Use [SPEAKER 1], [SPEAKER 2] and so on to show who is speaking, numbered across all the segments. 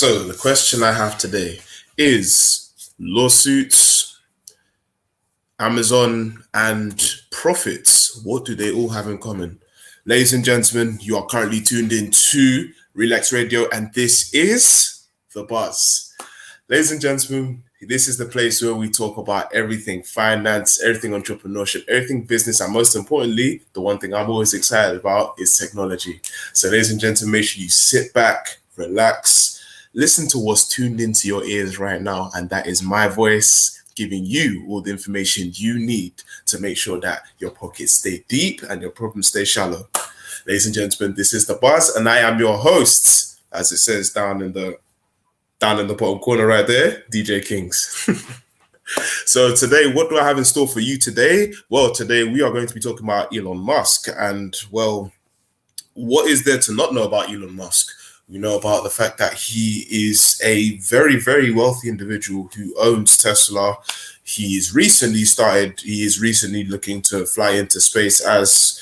[SPEAKER 1] So the question I have today is lawsuits, Amazon, and profits. What do they all have in common? Ladies and gentlemen, you are currently tuned in to Relax Radio, and this is The Buzz. Ladies and gentlemen, this is the place where we talk about everything finance, everything entrepreneurship, everything business, and most importantly, the one thing I'm always excited about is technology. So ladies and gentlemen, make sure you sit back, relax, listen to what's tuned into your ears right now, and that is my voice giving you all the information you need to make sure that your pockets stay deep and your problems stay shallow. Ladies and gentlemen, this is The Buzz, and I am your host, as it says down in the bottom corner right there, DJ Kings. So today, what do I have in store for you today? Well, today we are going to be talking about Elon Musk. And well, what is there to not know about Elon Musk? We know about the fact that he is a very, very wealthy individual who owns Tesla. He is recently looking to fly into space as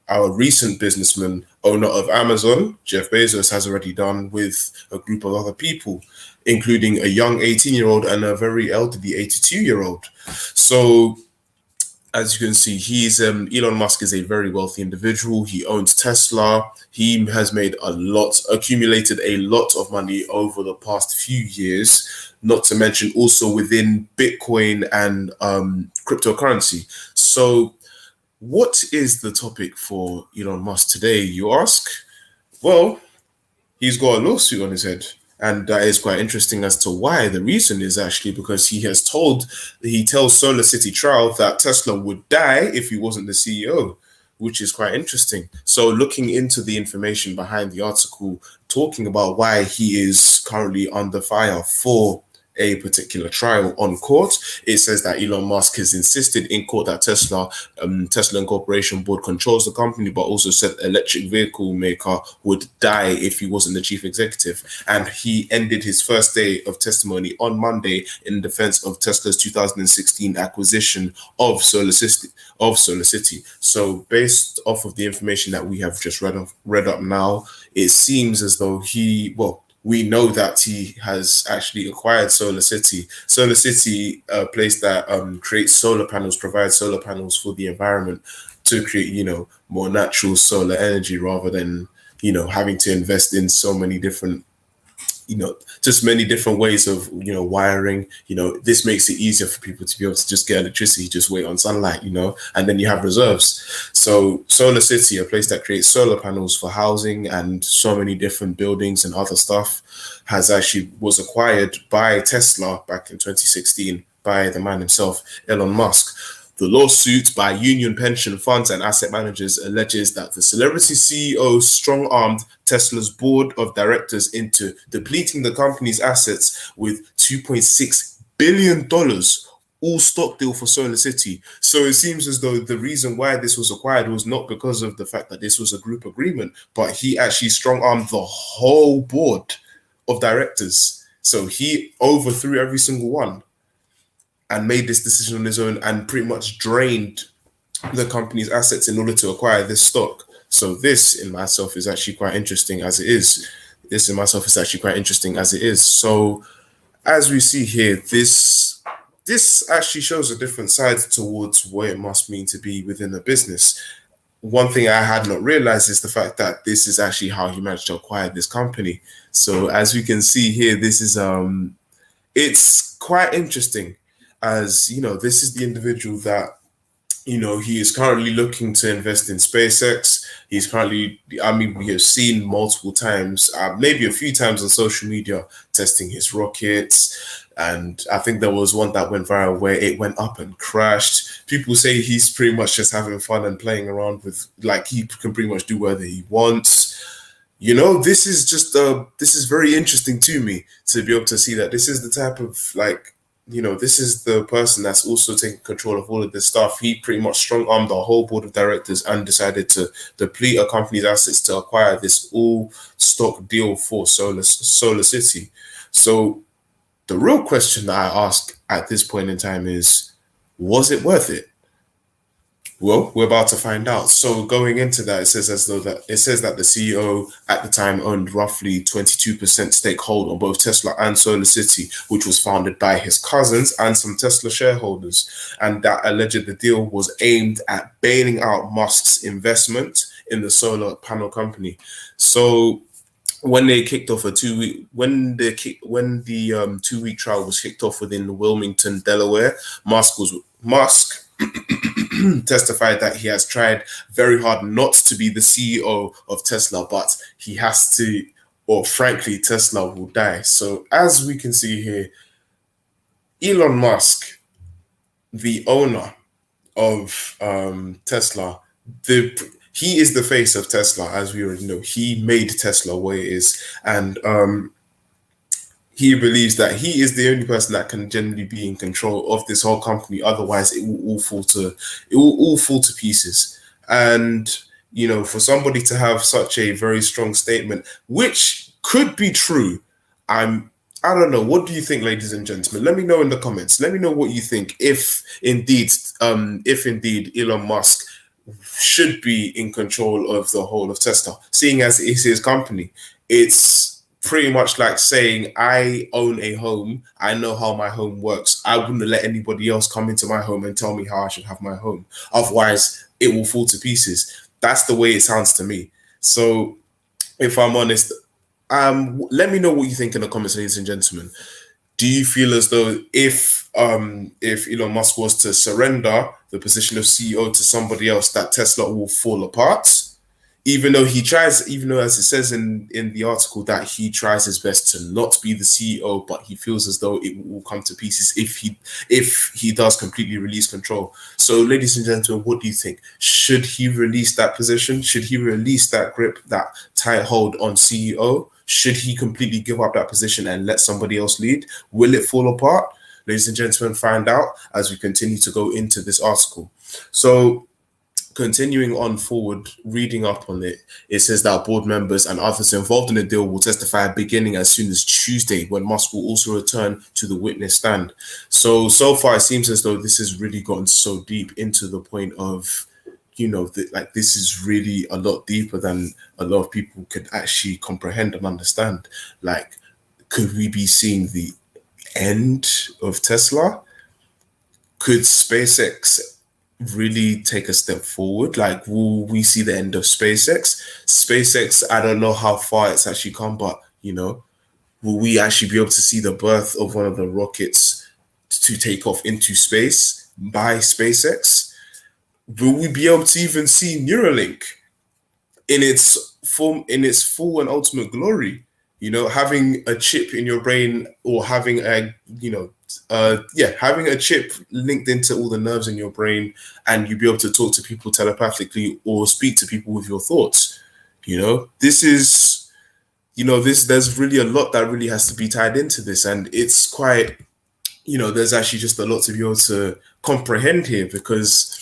[SPEAKER 1] our recent businessman, owner of Amazon, Jeff Bezos, has already done with a group of other people, including a young 18-year-old and a very elderly 82-year-old. So as you can see, Elon Musk is a very wealthy individual. He owns Tesla. He has accumulated a lot of money over the past few years, not to mention also within Bitcoin and cryptocurrency. So what is the topic for Elon Musk today, you ask? Well, he's got a lawsuit on his head. And that is quite interesting as to why. The reason is actually because he tells SolarCity trial that Tesla would die if he wasn't the CEO, which is quite interesting. So looking into the information behind the article, talking about why he is currently under fire for a particular trial on court, it says that Elon Musk has insisted in court that Tesla Incorporation board controls the company, but also said electric vehicle maker would die if he wasn't the chief executive. And he ended his first day of testimony on Monday in defense of Tesla's 2016 acquisition of SolarCity. So based off of the information that we have just read up now, it seems as though we know that he has actually acquired SolarCity. SolarCity, a place that provides solar panels for the environment to create, more natural solar energy rather than, having to invest in so many different, just many different ways of, wiring. This makes it easier for people to be able to just get electricity, just wait on sunlight, and then you have reserves. So SolarCity, a place that creates solar panels for housing and so many different buildings and other stuff, was acquired by Tesla back in 2016 by the man himself, Elon Musk. The lawsuit by union pension funds and asset managers alleges that the celebrity CEO strong-armed Tesla's board of directors into depleting the company's assets with $2.6 billion, all stock deal for SolarCity. So it seems as though the reason why this was acquired was not because of the fact that this was a group agreement, but he actually strong-armed the whole board of directors. So he overthrew every single one and made this decision on his own and pretty much drained the company's assets in order to acquire this stock. So this in myself is actually quite interesting as it is. So as we see here, this actually shows a different side towards what it must mean to be within a business. One thing I had not realized is the fact that this is actually how he managed to acquire this company. So as we can see here, this is it's quite interesting. As this is the individual that he is currently looking to invest in SpaceX. We have seen multiple times, maybe a few times on social media, testing his rockets. And I think there was one that went viral where it went up and crashed. People say he's pretty much just having fun and playing around with, he can pretty much do whatever he wants. This is very interesting to me to be able to see that this is the type of this is the person that's also taking control of all of this stuff. He pretty much strong-armed the whole board of directors and decided to deplete a company's assets to acquire this all-stock deal for SolarCity. So the real question that I ask at this point in time is, was it worth it? Well, we're about to find out. So going into that, it says that the CEO at the time owned roughly 22% stakehold on both Tesla and SolarCity, which was founded by his cousins and some Tesla shareholders, and that alleged the deal was aimed at bailing out Musk's investment in the solar panel company. So when they kicked off a 2 week when the 2 week trial was kicked off within Wilmington, Delaware, Musk testified that he has tried very hard not to be the CEO of Tesla, but he has to, or frankly, Tesla will die. So, as we can see here, Elon Musk, the owner of Tesla, the he is the face of Tesla, as we already know. He made Tesla what it is, and he believes that he is the only person that can generally be in control of this whole company. Otherwise, it will all fall to pieces. And for somebody to have such a very strong statement, which could be true, I don't know. What do you think, ladies and gentlemen? Let me know in the comments. Let me know what you think. If indeed Elon Musk should be in control of the whole of Tesla, seeing as it is his company. It's pretty much like saying, I own a home, I know how my home works. I wouldn't let anybody else come into my home and tell me how I should have my home. Otherwise, it will fall to pieces. That's the way it sounds to me. So, if I'm honest, let me know what you think in the comments, ladies and gentlemen. Do you feel as though if Elon Musk was to surrender the position of CEO to somebody else, that Tesla will fall apart? Even though as it says in the article that he tries his best to not be the CEO, but he feels as though it will come to pieces if he does completely release control. So, ladies and gentlemen, what do you think? Should he release that position? Should he release that grip, that tight hold on CEO? Should he completely give up that position and let somebody else lead? Will it fall apart? Ladies and gentlemen, find out as we continue to go into this article. So, continuing on forward, reading up on it, it says that board members and others involved in the deal will testify beginning as soon as Tuesday, when Musk will also return to the witness stand. So far, it seems as though this has really gotten so deep into the point of, this is really a lot deeper than a lot of people could actually comprehend and understand. Like, could we be seeing the end of Tesla? Could SpaceX really take a step forward? Like, will we see the end of SpaceX? SpaceX, I don't know how far it's actually come, but will we actually be able to see the birth of one of the rockets to take off into space by SpaceX? Will we be able to even see Neuralink in its full and ultimate glory? Having a chip in your brain, or having having a chip linked into all the nerves in your brain, and you be able to talk to people telepathically or speak to people with your thoughts. This is, there's really a lot that really has to be tied into this, and it's quite, there's actually just a lot to be able to comprehend here, because,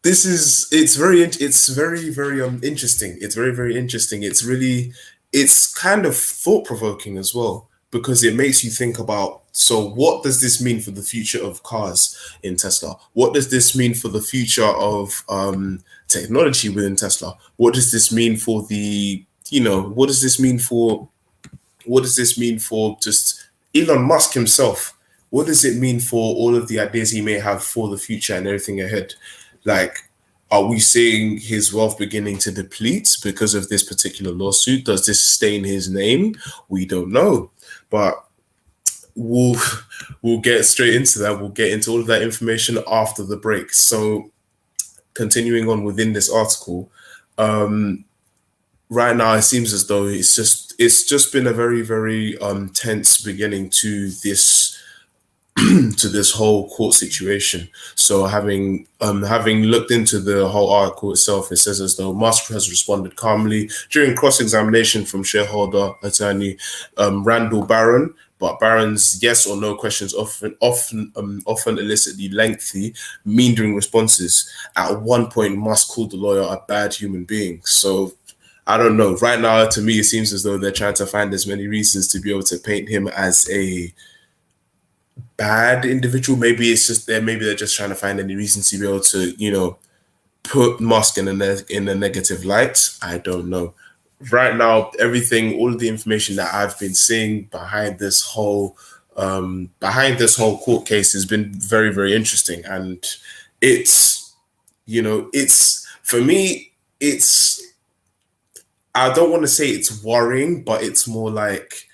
[SPEAKER 1] it's very interesting. It's very, very interesting. It's kind of thought provoking as well, because it makes you think about, so what does this mean for the future of cars in Tesla? What does this mean for the future of technology within Tesla? What does this mean for just Elon Musk himself? What does it mean for all of the ideas he may have for the future and everything ahead? Like, are we seeing his wealth beginning to deplete because of this particular lawsuit? Does this stain his name? We don't know. But we'll get straight into that. We'll get into all of that information after the break. So, continuing on within this article, right now it seems as though it's just been a very, very tense beginning to this whole court situation. So having looked into the whole article itself, it says as though Musk has responded calmly during cross-examination from shareholder attorney Randall Barron. But Barron's yes or no questions often elicit the lengthy, meandering responses. At one point, Musk called the lawyer a bad human being. So I don't know. Right now, to me, it seems as though they're trying to find as many reasons to be able to paint him as a bad individual. Maybe it's just there. Maybe they're just trying to find any reason to be able to, put Musk in a negative light. I don't know. Right now, everything, all of the information that I've been seeing behind this whole court case has been very, very interesting, and it's it's for me, it's I don't want to say it's worrying, but it's more like,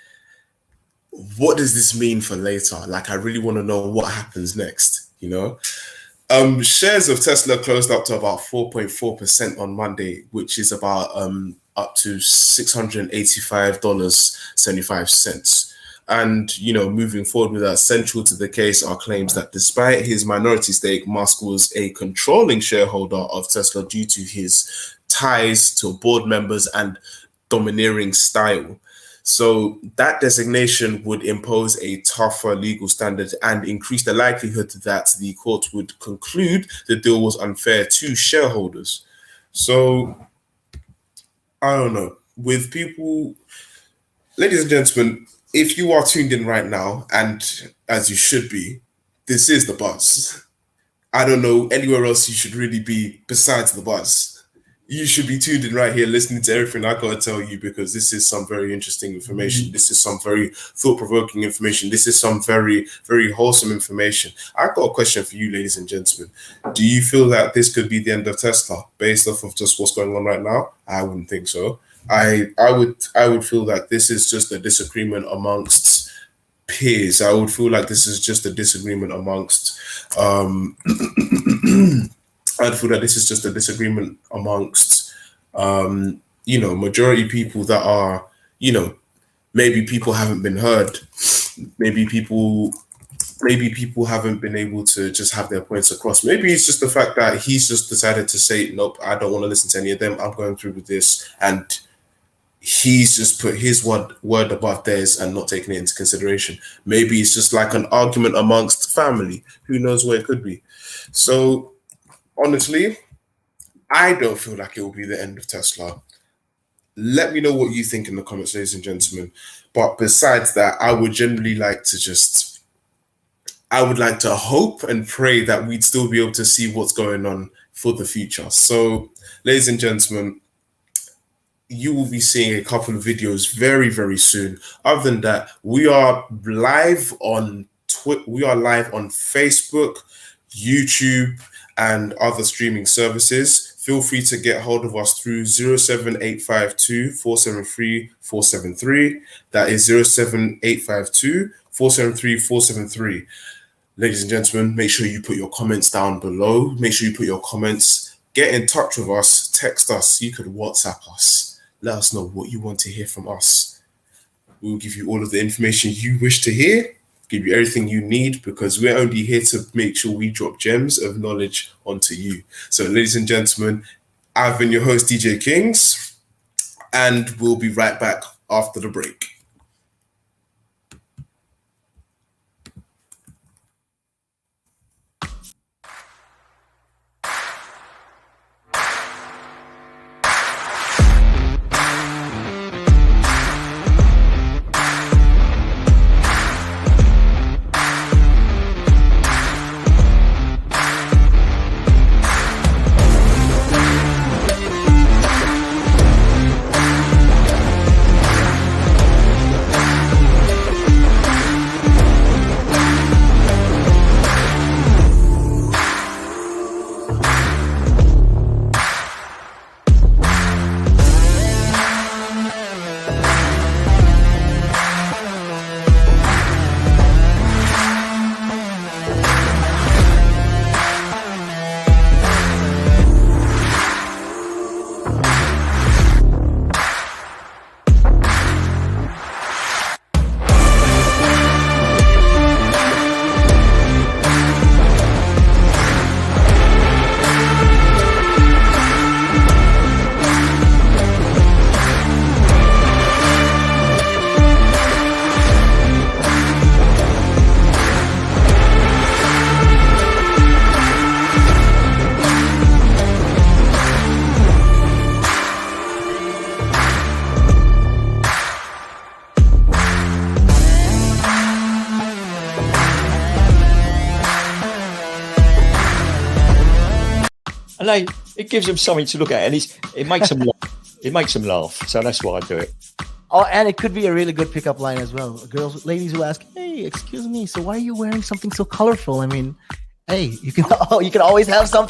[SPEAKER 1] what does this mean for later? Like, I really want to know what happens next. Shares of Tesla closed up to about 4.4% on Monday, which is about up to $685.75. And moving forward with that, central to the case are claims that despite his minority stake, Musk was a controlling shareholder of Tesla due to his ties to board members and domineering style. So that designation would impose a tougher legal standard and increase the likelihood that the court would conclude the deal was unfair to shareholders. So I don't know. With people, ladies and gentlemen, if you are tuned in right now, and as you should be, this is the buzz. I don't know anywhere else you should really be besides the buzz. You should be tuned in right here, listening to everything I gotta tell you, because this is some very interesting information. This is some very thought-provoking information. This is some very, very wholesome information. I've got a question for you, ladies and gentlemen. Do you feel that this could be the end of Tesla based off of just what's going on right now? I wouldn't think so. I would feel that this is just a disagreement amongst peers. I would feel like this is just a disagreement amongst I'd feel that this is just a disagreement amongst, majority people that are, maybe people haven't been heard. Maybe people haven't been able to just have their points across. Maybe it's just the fact that he's just decided to say, nope, I don't want to listen to any of them. I'm going through with this. And he's just put his word above theirs and not taking it into consideration. Maybe it's just like an argument amongst family. Who knows what it could be? So, honestly, I don't feel like it will be the end of Tesla. Let me know what you think in the comments, ladies and gentlemen. But besides that, I would like to hope and pray that we'd still be able to see what's going on for the future. So, ladies and gentlemen, you will be seeing a couple of videos very, very soon. Other than that, we are live on Facebook, YouTube, and other streaming services. Feel free to get hold of us through 07852 473 473. That is 07852 473 473. Ladies and gentlemen, make sure you put your comments down below. Make sure you put your comments. Get in touch with us. Text us. You could WhatsApp us. Let us know what you want to hear from us. We will give you all of the information you wish to hear. Give you everything you need, because we're only here to make sure we drop gems of knowledge onto you. So, ladies and gentlemen, I've been your host, DJ Kings, and we'll be right back after the break.
[SPEAKER 2] And it gives them something to look at, and it makes them laugh. It makes them laugh. So that's why I do it.
[SPEAKER 3] Oh, and it could be a really good pickup line as well. Ladies who ask, "Hey, excuse me, so why are you wearing something so colorful?" I mean, hey, you can always have something.